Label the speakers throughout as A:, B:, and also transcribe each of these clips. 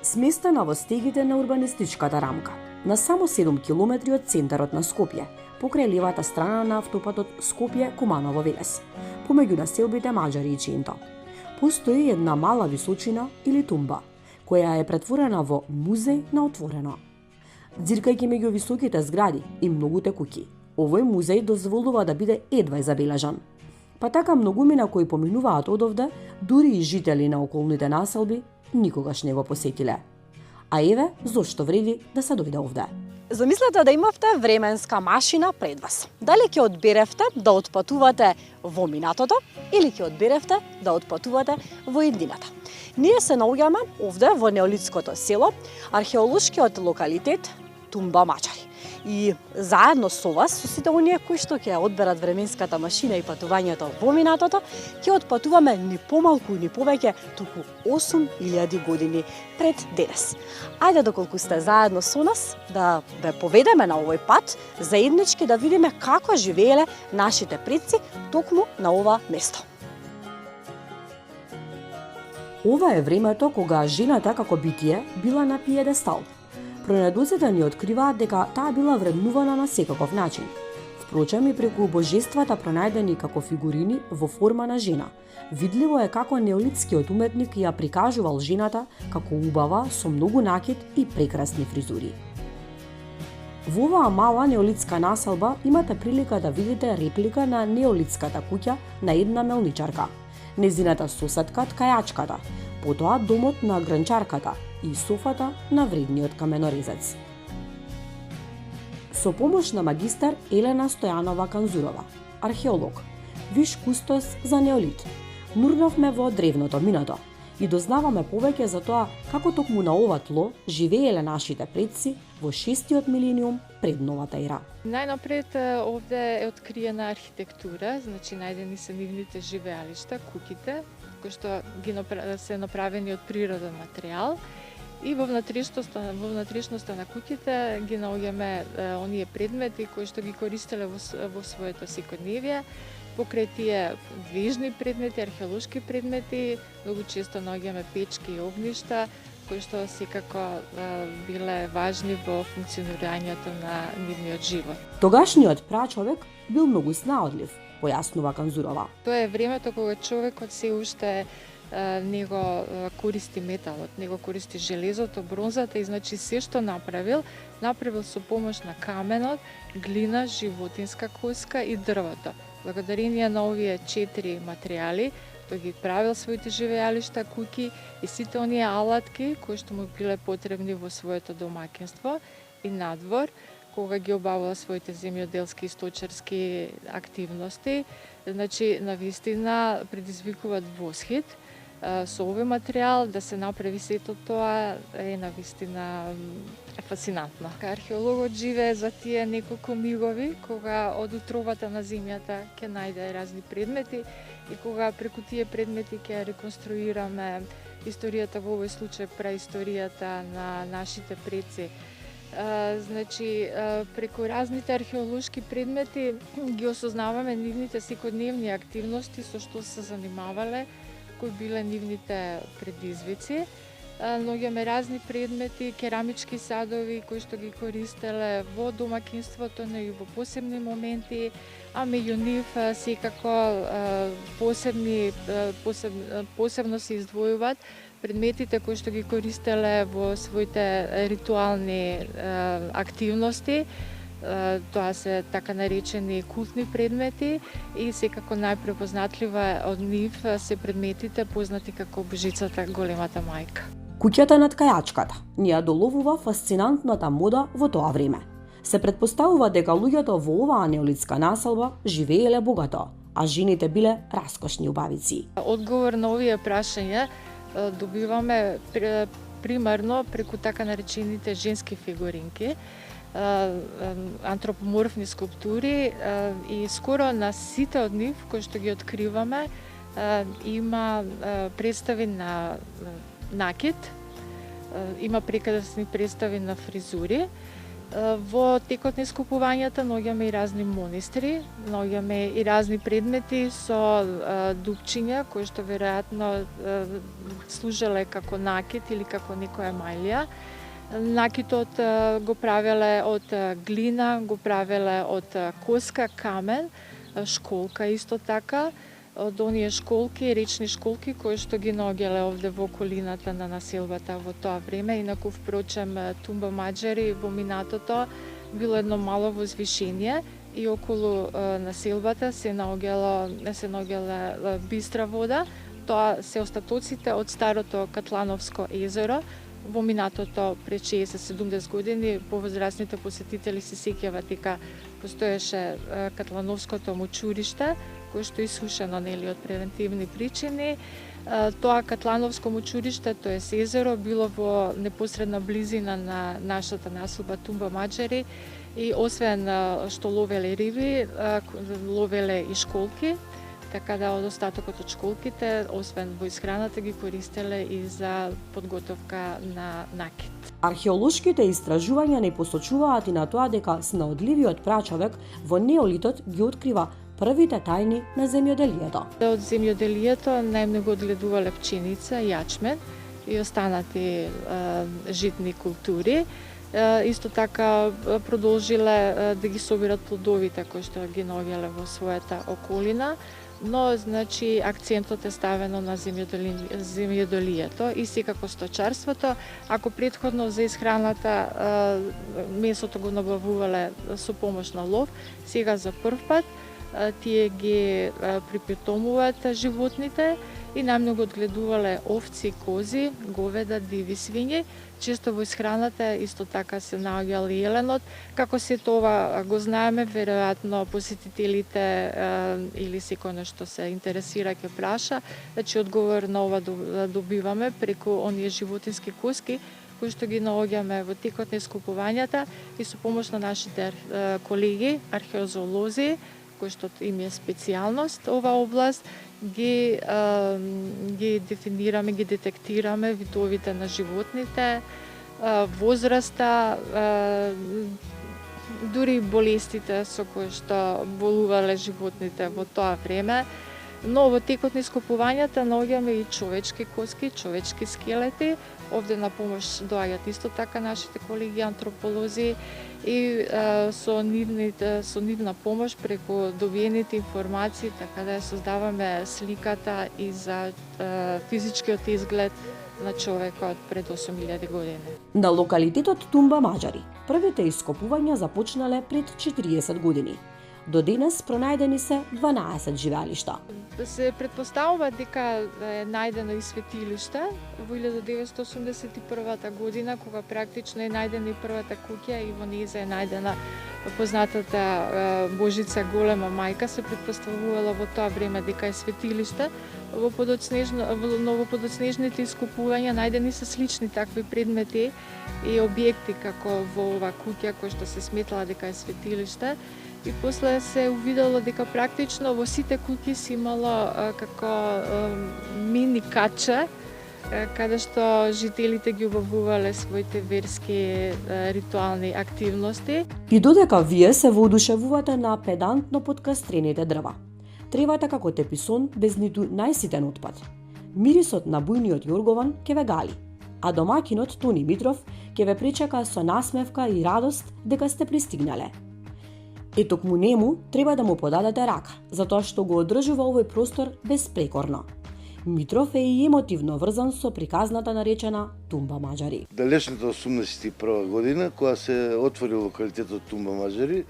A: Сместена во стегите на урбанистичката рамка, на само 7 километри од центарот на Скопје, покрај левата страна на автопатот Скопје-Куманово-Велес, помеѓу населбите Маџари и Чинто. Постои една мала височина или тумба, која е претворена во музеј на отворено. Дзиркајќи меѓу високите згради и многуте куќи, овој музеј дозволува да биде едвај забележан. Па така многумина кои поминуваат одовде, дури и жители на околните населби, никогаш не го посетиле. А еве зошто вреди да се дојде овде.
B: Замислете да имавте временска машина пред вас. Дали ќе одберевте да отпатувате во минатото или ќе одберевте да отпатувате во иднината? Ние се наоѓаме овде во неолитското село, археолошкиот локалитет Тумба Маџари. И заедно со вас, со сите оние кои што ќе одберат временската машина и патувањето во минатото, ќе отпатуваме ни помалку ни повеќе, туку 8000 години пред денес. Ајде доколку сте заедно со нас, да ве поведеме на овој пат, заеднички да видиме како живееле нашите предци токму на ова место.
A: Ова е времето кога жената како битие била на пиедестал. Пронедоците ни откриваат дека таа била вреднувана на секаков начин. Впрочем и преку божествата пронајдени како фигурини во форма на жена. Видливо е како неолитскиот уметник ја прикажувал жената како убава со многу накид и прекрасни фризури. Во оваа мала неолитска населба имате прилика да видите реплика на неолитската куќа на една мелничарка, незината соседка ткајачката, потоа домот на гранчарката и софата на вредниот каменорезец. Со помош на магистар Елена Стојанова Канзурова, археолог, виш кустос за неолит, нурнавме во древното минато и дознаваме повеќе за тоа како токму на ова тло живееле нашите предци во 6-тиот милениум пред новата ера.
C: Најнапред овде е откриена архитектура, значи најдени се нивните живеалишта, куќите, кои што се направени од природен материјал. И во внатрешноста на куќите ги наоѓаме оние предмети кои што ги користеле во своето секојдневие. Покрај тие движни предмети, археолошки предмети, многу често наоѓаме печки и огништа, кои што секако биле важни во функционирањето на нивниот живот.
A: Тогашниот прачовек бил многу снаодлив, појаснува Канзурова.
C: Тоа е времето кога човекот се уште не го користи металот, не го користи железото, бронзата и значи се што направил со помош на каменот, глина, животинска коска и дрвото. Благодарение на овие 4 материјали, тој ги правил своите живеалишта, куќи и сите оние алатки кои што му биле потребни во своето домаќинство и надвор, кога ги обавила своите земјоделски и сточарски активности. Значи, навистина предизвикуваат восхит. Со овој материјал да се направи сето тоа е навистина фасцинантно. Археологот живее за тие неколку мигови, кога од утробата на земјата ќе најде разни предмети и кога преку тие предмети ќе реконструираме историјата, во овој случај праисторијата на нашите предци. Значи, преку разните археолошки предмети ги осознаваме нивните секојдневни активности со што се занимавале, кои биле нивните предизвици. Наоѓаме разни предмети, керамички садови кои што ги користеле во домаќинството, но и во посебни моменти, а меѓу нив секако посебно се издвојуваат предметите кои што ги користеле во своите ритуални активности. Тоа се така наречени култни предмети и секако најпрепознатлива од нив се предметите познати како божицата Големата мајка.
A: Куќата на ткајачката ни ја доловува фасцинантната мода во тоа време. Се претпоставува дека луѓето во оваа неолитска населба живееле богато, а жените биле раскошни убавици.
C: Одговор на овие прашања добиваме примарно преку така наречените женски фигуринки, антропоморфни скулптури и скоро на сите од нив кои што ги откриваме има представи на накид, има прекрасни представи на фризури Во текот на искупувањата наоѓаме и разни монестри, наоѓаме и разни предмети со дупчиња кои што веројатно служеле како накит или како некоја мајлија. Накитот го правеле од глина, го правеле од коска, камен, школка исто така, од оние школки, речни школки кои што ги наоѓале овде во околината на населбата во тоа време. Инаку впрочем Тумба Маџари во минатото било едно мало возвишение и околу населбата се наоѓала бистра вода. Тоа се остатоците од старото Катлановско езеро. Во минатото пред 60-70 години повозрастните посетители се сеќават дека постоеше Катлановското мочуриште, кој што е исушено нели од превентивни причини. Тоа Катлановско мочуриште, тоа е езеро, било во непосредна близина на нашата населба Тумба Маџари и освен што ловеле риби, ловеле и школки, така да од остатокот од школките, освен во исхраната, ги користеле и за подготовка на накит.
A: Археолошките истражувања не посочуваат и на тоа дека снаодливиот прачовек во неолитот ги открива првите тајни на земјоделието.
C: Од земјоделието најмногу одгледувале пченица, јачмен и останати житни култури. Исто така продолжиле да ги собират плодовите кои што ги наоѓале во својата околина, но значи акцентот е ставено на земјоделието и секако сточарството. Ако претходно за исхраната месото го набавувале со помош на лов, сега за прв пат тие ги припитомуваат животните и најмногу одгледувале овци, кози, говеда, диви свињи. Често во исхраната исто така се наоѓал и еленот. Како се тоа го знаеме, веројатно посетителите или секој што се интересира ќе праша, значи одговор на ова добиваме преку оние животински коски кои што ги наоѓаме во текот на искупувањата и со помош на нашите колеги, археозоолози, кој што им е специјалност ова област, ги дефинираме, ги детектираме видовите на животните, возраста, дури болестите со кои што болувале животните во тоа време. Но во текот на искупувањата наоѓаме и човечки коски, човечки скелети. Овде на помош доаѓаат исто така нашите колеги антрополози и со нивна помош преку добиените информации, така да ја создаваме сликата и за физичкиот изглед на човекот пред 8000 години.
A: На локалитетот Тумба Маџари првите ископувања започнале пред 40 години. До денес пронајдени се 12 живеалишта.
C: Се предпоставува дека е најдено и светилиште во 1981 година, кога практично е најдена и првата куќа и во нејза е најдена познатата Божица Голема мајка. Се предпоставувало во тоа време дека е светилиште. Во подоцнежните искупувања најдени се слични такви предмети и објекти како во ова куќа која што се сметала дека е светилиште. И после се увидело дека практично во сите куќи се имало како мини каче, каде што жителите ги обавувале своите верски ритуални активности.
A: И додека вие се воодушевувате на педантно подкастрените дрва, тревата како теписон без ниту најситен отпад, мирисот на бујниот јоргован ќе ве гали, а домакинот Тони Митров ќе ве причека со насмевка и радост дека сте пристигнале. И токму нему треба да му подадете рака, затоа што го одржува овој простор безпрекорно. Митров е и емотивно врзан со приказната наречена Тумба Маџари.
D: Далечната 81 година, кога се отвори локалитетот Тумба Маџари,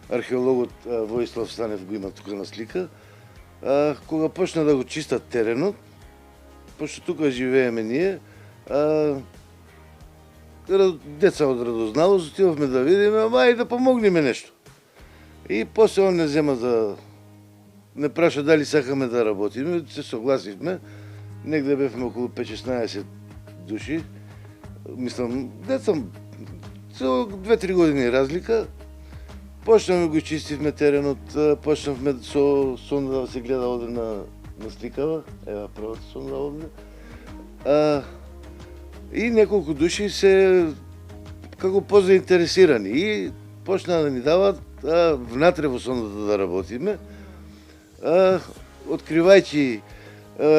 D: археологот Воислав Станев го има тука на слика, кога почна да го чистат теренот, пошто тука живееме ние, деца од радозналост, отивавме да видиме, ама и да помогнеме нешто. И после он не зема да не праша дали сакаме да работиме, се согласивме. Негде бевме околу 5-16 души. Мислам, деца со 2-3 години разлика. Почнавме го чистивме теренот, почнавме со сонда да се гледа овде на сликава, ева првата сонда овде. И неколку души се како позаинтересирани и почнаа да ни дават внатре во сондата да работиме, откривајќи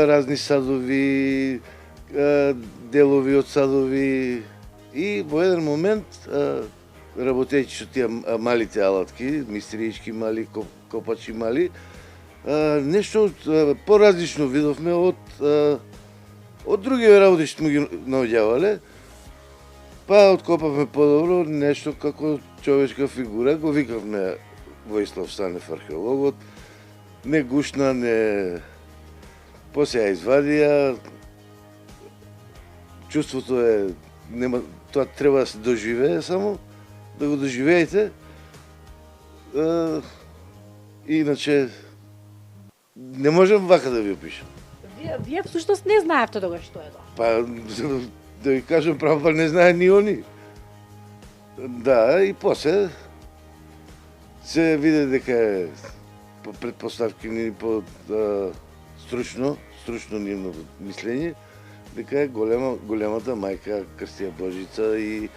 D: разни садови, делови од садови и во еден момент работејќи со тие малите алатки, мистриички мали, копачи мали, нешто поразлично видовме од други работи што ги наоѓавале, па откопавме подобро нешто како човечка фигура, го викавме Воислав Станев археологот, не гушна, не... После ја извадија, чувството е, нема, тоа треба да се доживее само, да го доживеете. Иначе, не можем вака да ви опишам.
B: Вие всушност не знаевте тогаш што е тоа.
D: Па, да ви кажам право, па не знае ни они. Да, и после се виде дека е по предпоставки ни по стручно нивно мислење, дека е големата мајка Крстија Божица и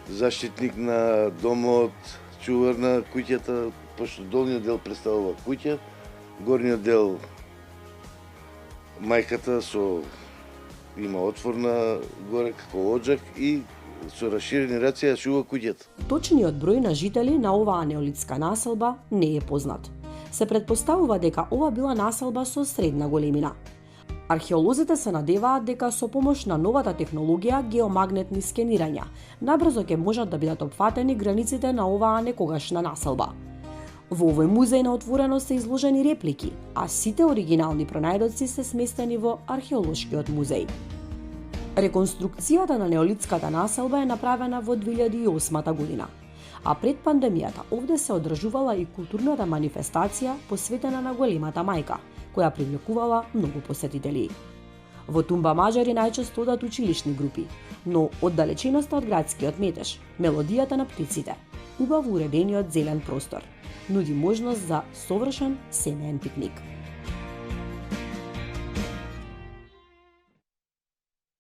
D: заштитник на домот, чувар на куќата, пошто долниот дел представува куќа, горниот дел мајката има отворна горе како оджак и со расширени раци ја шува куќата.
A: Точниот број на жители на оваа неолитска населба не е познат. Се претпоставува дека ова била населба со средна големина. Археолозите се надеваат дека со помош на новата технологија геомагнетни скенирања набрзо ќе можат да бидат опфатени границите на оваа некогашна населба. Во овој музеј на отворено се изложени реплики, а сите оригинални пронајдоци се сместени во археолошкиот музеј. Реконструкцијата на неолитската населба е направена во 2008 година, а пред пандемијата овде се одржувала и културната манифестација посветена на големата мајка, која привлекувала многу посетители. Во Тумба Мажари најчесто одат училишни групи, но оддалеченоста од градскиот метеж, мелодијата на птиците, убаво уредениот зелен простор, нуди можност за совршен семеен пикник.